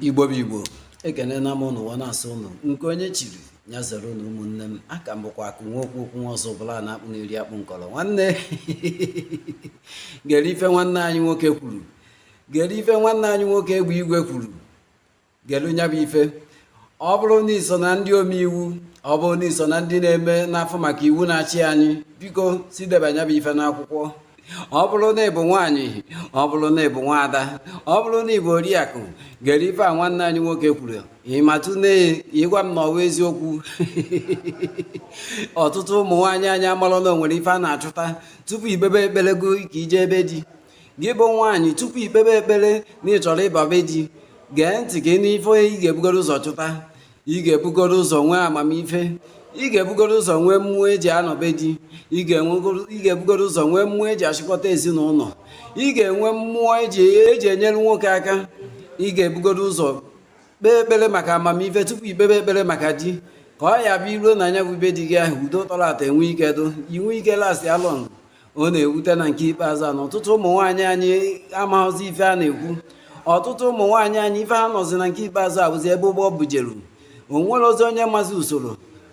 Igbo bụ Igbo ekene na m n'ụwa na-asụ ụnụ nke onye chiri ya zere ụnụ ụmụnne m aka m bụkwa akụ nwa okwu nwa ọzọ bụla na-akpụ na-eri akpụ nkọrọ nwanne gere ife nwanne anyị nwoke kwuru gere ife nwanne anyị nwoke egbe igwe kwuru gere nya bụ ife ọ bụrụ na iso na ndị omeiwu ọ bụrụ na iso na ndị na-eme n'afọ maka iwu na-achị anyị biko si debanya bụ ife n'akwụkwọ. Ọ bụrụ na ịbụ nwaanyị, ọ bụrụ na ịbụ nwaada, ọ bụrụ na ịbụ oriakụ, gere ife a nwanne anyị nwoke kwuru ịmatụ na ịgwa m na ọwa eziokwu. Ọtụtụ ụmụ nwaanyị anyị amarọ na onwere ife a na-achụta tupu ikpebe ekpere go ka ije ebe di gị bụ nwaanyị tupu ikpebe ekpere na ị chọrọ ịba be di gee ntị ka ị n'ife ị ga-ebugoro ụzọ chụta. Ị ga-ebugoro ụzọ nwee amamife, ị ga-ebugoro ụzọ nwee mmụọ eji anọbe di, ị ga-ebugoro ụzọ nwee mmụọ eji achịkọta ezinụlọ, ị ga-enwe mmụọ eji enyere nwoke aka, ị ga-ebugoro ụzọ kpee ekpere maka amamife tupu ikpebe ekpere maka di ka ọ ya bụ iruo na anya bụ be di gị ahụ udo tọrọ atọ enwe ike inwe ike lasị alọng. Ọ na-ewute na nke ikpeazụ a na ọtụtụ ụmụ nwaanyị anyị amaghịzi ife a na-ekwu. Ọtụtụ ụmụ nwaanyị anyị ife ha nọzi na nke ikpeazụ abụzi ebe ụgbọ bujeru. Onwere ozi onye mazi usoro,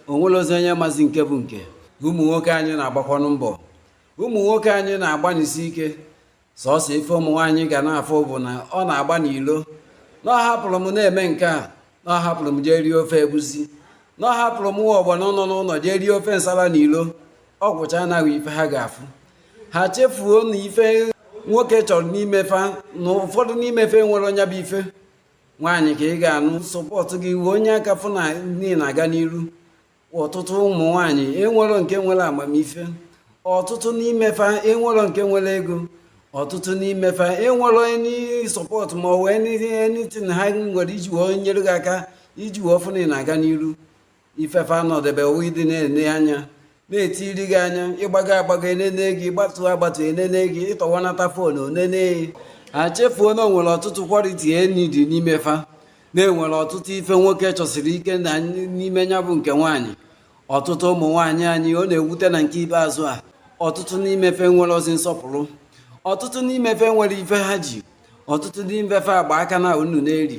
onwere ozi onye mazi nke bụ nke. Ụmụ nwoke anyị na-agbakwanụ mbọ, ụmụ nwoke anyị na-agbanisi ike. Sọọsọ ife ụmụ nwaanyị ga na-afọ bụ na ọ na-agba n'ilo na ọ hapụrụ m na-eme nke a, na ọ hapụrụ m jee rie ofe egusi, na ọ hapụrụ m nwa ọgbọnọ nọ n'ụlọ jee rie ofe nsala n'ilo. Ọ gwụcha anaghị ife ha ga-afụ. Ha chefuo na ife nwoke chọrọ n'imefa na ụfọdụ n'imefe nwere onye bụ ife. Nwaanyị ka ị ga-anụ sọpọtụ gị wee onye aka fụ na nne na-aga n'iru. Ọtụtụ ụmụ nwaanyị enwero nke nwere amamife, ọtụtụ n'imefa enwero nke nwere ego, ọtụtụ n'imefa enwero any sọpọtụ ma ọ wee anything ha nwere iji wee nyere gị aka iji wee fụ na ị na-aga n'iru. Ifefa nọdebe ịdị na-ene anya na-etiri gị anya, ịgbago agbago enene gị, gbatụ agbatu enene gị, ịtọwanata foonu onene. Ha chefuo na o nwere ọtụtụ kwaliti enyi dị n'ime fa, na-enwere ọtụtụ ife nwoke chọsiri ike na n'ime ya bụ nke nwaanyị. Ọtụtụ ụmụ nwaanyị anyị ọ na-ewute na nke ikpeazụ a ọtụtụ n'imefe nwere ozi nsọpụrụ, ọtụtụ n'imefe nwere ife ha ji, ọtụtụ n'imefe agba aka na unu na-eri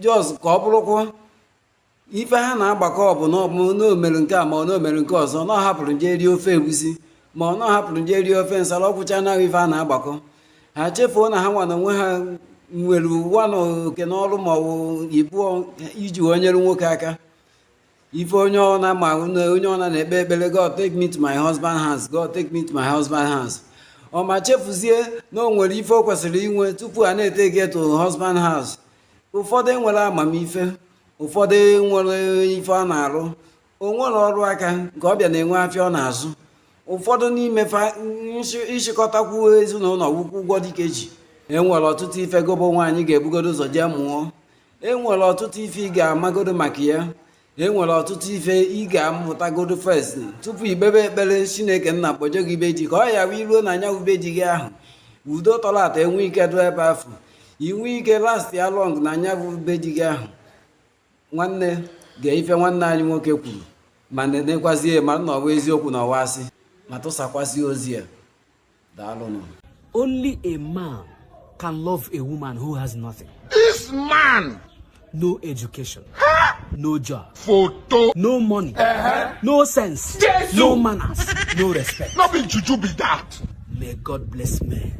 jos ka ọ bụrụkwa ife ha na-agbakọ ọ bụ na omere nke a ma ọ na omere nke ọzọ, na ọ hapụrụ nje rie ofe egusi ma ọ na hapụrụ nje rie ofe nsala. Ọgwụcha anaghị ife a na-agbakọ. Ha chefuo na ha nwa na onwe ha nwere ụwa na oke n'ọrụ ma ọ bụ ibuo iji wee nyere nwoke aka. Ife onye ọ na-ama onye ọ na-ekpe ekpere God take me to my husband hands, God take me to my husband hands. Ọ ma chefuzie na o nwere ife o kwesịrị inwe tupu a na-ete get to husband house. Ụfọdụ nwere amamife, ụfọdụ nwere ife ọ na-arụ, o nwere ọrụ aka nke ọbịa na-enwe afịa ọ na-azụ. Ụfọdụ n'ime ịchịkọtakwu ezinụlọ wukwu ụgwọ dike ji. Enwere ọtụtụ ife gobo nwaanyị ga-ebugodo ụzọ jee mụọ. Enwere ọtụtụ ife ị ga-amagodo maka ya. Enwere ọtụtụ ife ị ga-amụtagodo first tupu ikpebe ekpere Chineke nna kpoje gị be di ka ọ ya wee iruo na anya ube di gị ahụ udo tọrọ atọ enwe ike dụ ebe afọ inwe ike last ya long na anya bụ be di gị ahụ. Nwanne gee ife nwanne anyị nwoke kwuru ma nenekwazie ma na ọwa eziokwu na ọwa asị ma tụsakwasị ozi ya. Daalụnụ. Only a man can love a woman who has nothing. This man! No education, no job, Photo, no money, no sense, Jesus. no manners, no respect. not be juju be that. May God bless men.